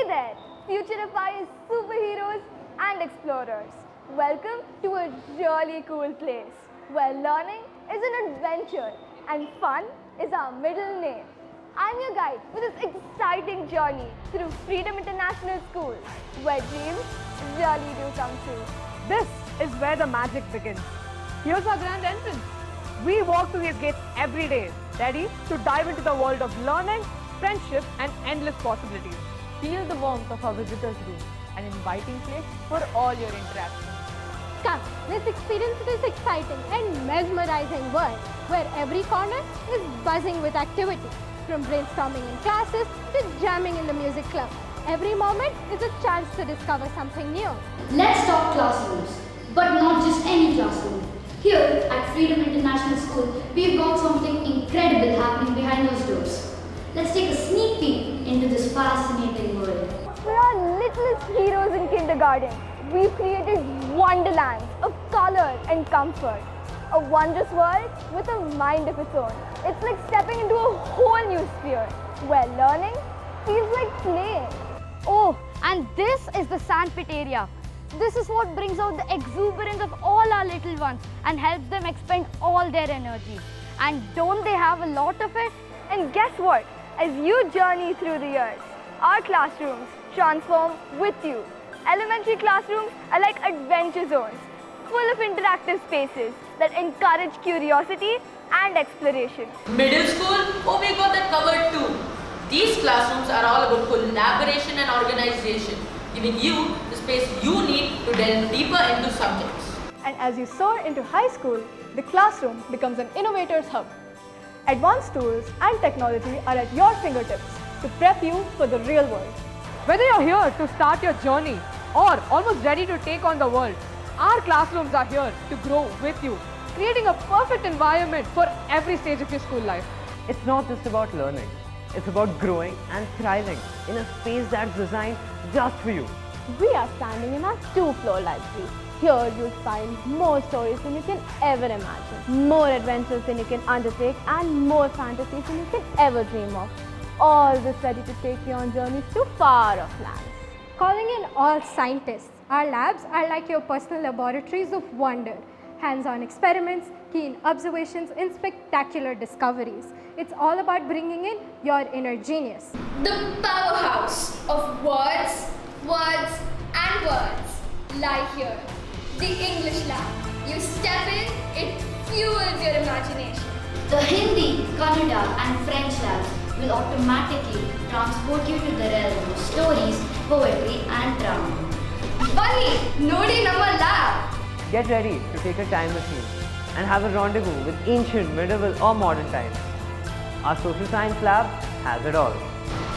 there, future-defiant superheroes and explorers. Welcome to a really cool place where learning is an adventure and fun is our middle name. I'm your guide for this exciting journey through Freedom International School, where dreams really do come true. This is where the magic begins. Here's our grand entrance. We walk through these gates every day, ready to dive into the world of learning, friendship, and endless possibilities. Feel the warmth of our visitors' room, an inviting place for all your interactions. Come, let's experience this exciting and mesmerizing world where every corner is buzzing with activity. From brainstorming in classes to jamming in the music club, every moment is a chance to discover something new. Let's talk classrooms, but not just any classroom. Here at Freedom International School, we've got something incredible happening behind those doors. Let's take a sneak peek into this fascinating world. For our littlest heroes in kindergarten, we've created wonderlands of color and comfort. A wondrous world with a mind of its own. It's like stepping into a whole new sphere where learning feels like playing. Oh, and this is the sandpit area. This is what brings out the exuberance of all our little ones and helps them expend all their energy. And don't they have a lot of it? And guess what? As you journey through the years, our classrooms transform with you. Elementary classrooms are like adventure zones, full of interactive spaces that encourage curiosity and exploration. Middle school, oh, we got that covered too. These classrooms are all about collaboration and organization, giving you the space you need to delve deeper into subjects. And as you soar into high school, the classroom becomes an innovator's hub. Advanced tools and technology are at your fingertips to prep you for the real world. Whether you're here to start your journey or almost ready to take on the world, our classrooms are here to grow with you, creating a perfect environment for every stage of your school life. It's not just about learning, it's about growing and thriving in a space that's designed just for you. We are standing in our 2-floor library. Here you'll find more stories than you can ever imagine, more adventures than you can undertake, and more fantasies than you can ever dream of. All this ready to take you on journeys to far-off lands. Calling in all scientists, our labs are like your personal laboratories of wonder. Hands-on experiments, keen observations, and spectacular discoveries. It's all about bringing in your inner genius. The powerhouse of words, and words lie here. The English lab. You step in, it fuels your imagination. The Hindi, Kannada, and French labs will automatically transport you to the realm of stories, poetry, and drama. Bunny, Nodi Namma lab. Get ready to take a time machine and have a rendezvous with ancient, medieval, or modern times. Our social science lab has it all.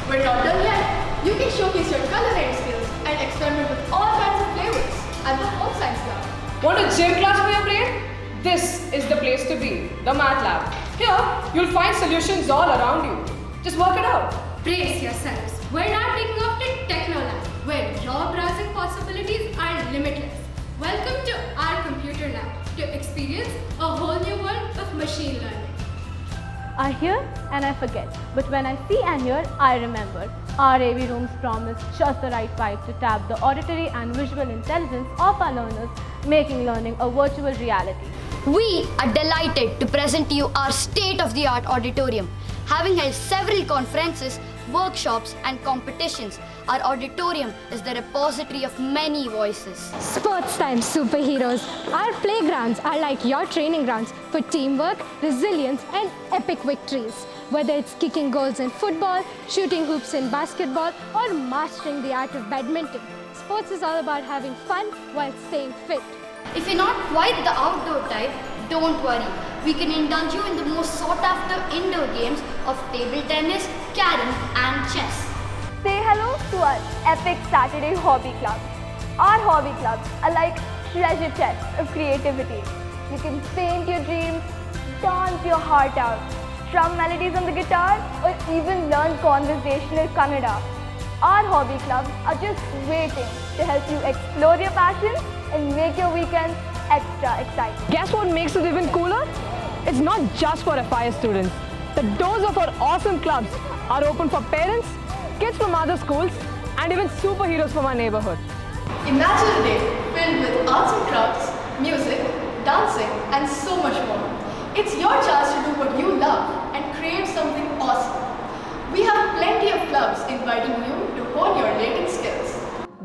We're not done yet. You can showcase your culinary skills and experiment with all kinds of flavors at the Home Science Lab. Want a gym class for your brain? This is the place to be, the Math Lab. Here, you'll find solutions all around you. Just work it out. Brace yourselves. We're now taking off to Techno Lab, where your browsing possibilities are limitless. Welcome to our computer lab to experience a whole new world of machine learning. I hear and I forget, but when I see and hear, I remember. Our AV rooms promise just the right vibe to tap the auditory and visual intelligence of our learners, making learning a virtual reality. We are delighted to present to you our state-of-the-art auditorium. Having held several conferences, workshops, and competitions, our auditorium is the repository of many voices. Sports time superheroes. Our playgrounds are like your training grounds for teamwork, resilience, and epic victories. Whether it's kicking goals in football, shooting hoops in basketball, or mastering the art of badminton, sports is all about having fun while staying fit. If you're not quite the outdoor type, don't worry. We can indulge you in the most sought-after indoor games of table tennis, carom, and chess. Say hello to our epic Saturday hobby clubs. Our hobby clubs are like treasure chests of creativity. You can paint your dreams, dance your heart out, strum melodies on the guitar, or even learn conversational Kannada. Our hobby clubs are just waiting to help you explore your passions and make your weekends extra exciting. Guess what makes it even cooler? It's not just for FIS students. The doors of our awesome clubs are open for parents, kids from other schools, and even superheroes from our neighborhood. Imagine a day filled with arts and crafts, music, dancing, and so much more. It's your chance to do what you love and create something awesome. We have plenty of clubs inviting you to hone your latent skills.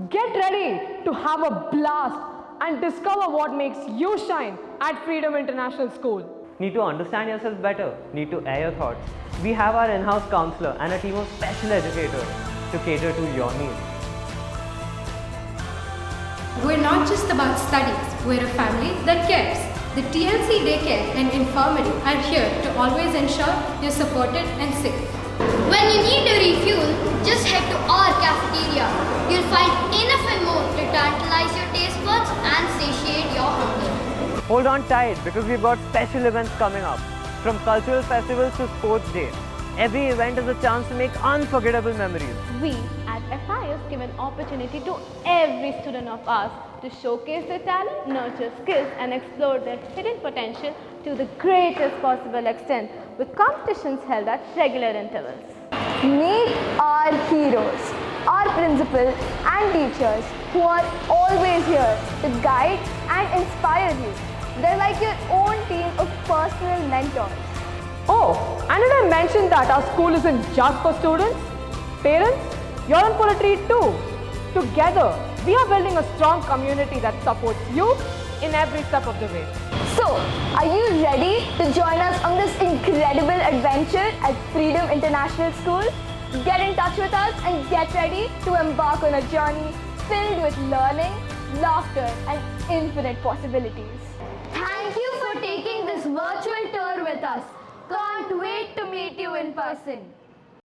Get ready to have a blast and discover what makes you shine at Freedom International School. Need to understand yourself better? Need to air your thoughts? We have our in-house counselor and a team of special educators to cater to your needs. We're not just about studies, we're a family that cares. The TLC Daycare and Infirmary are here to always ensure you're supported and safe. When you need a refuel, just head to our cafeteria. You'll find enough and more to tantalize your taste buds and satiate your hunger. Hold on tight because we've got special events coming up. From cultural festivals to sports day, every event is a chance to make unforgettable memories. We at FIS give an opportunity to every student of ours to showcase their talent, nurture skills and explore their hidden potential to the greatest possible extent with competitions held at regular intervals. Meet our heroes, our principal and teachers who are always here to guide and inspire you. They're like your own team of personal mentors. Oh, and did I mention that our school isn't just for students? Parents, you're in for a treat too. Together, we are building a strong community that supports you in every step of the way. So, are you ready to join us on this incredible adventure at Freedom International School? Get in touch with us and get ready to embark on a journey filled with learning, laughter and infinite possibilities. Thank you for taking this virtual tour with us. Can't wait to meet you in person.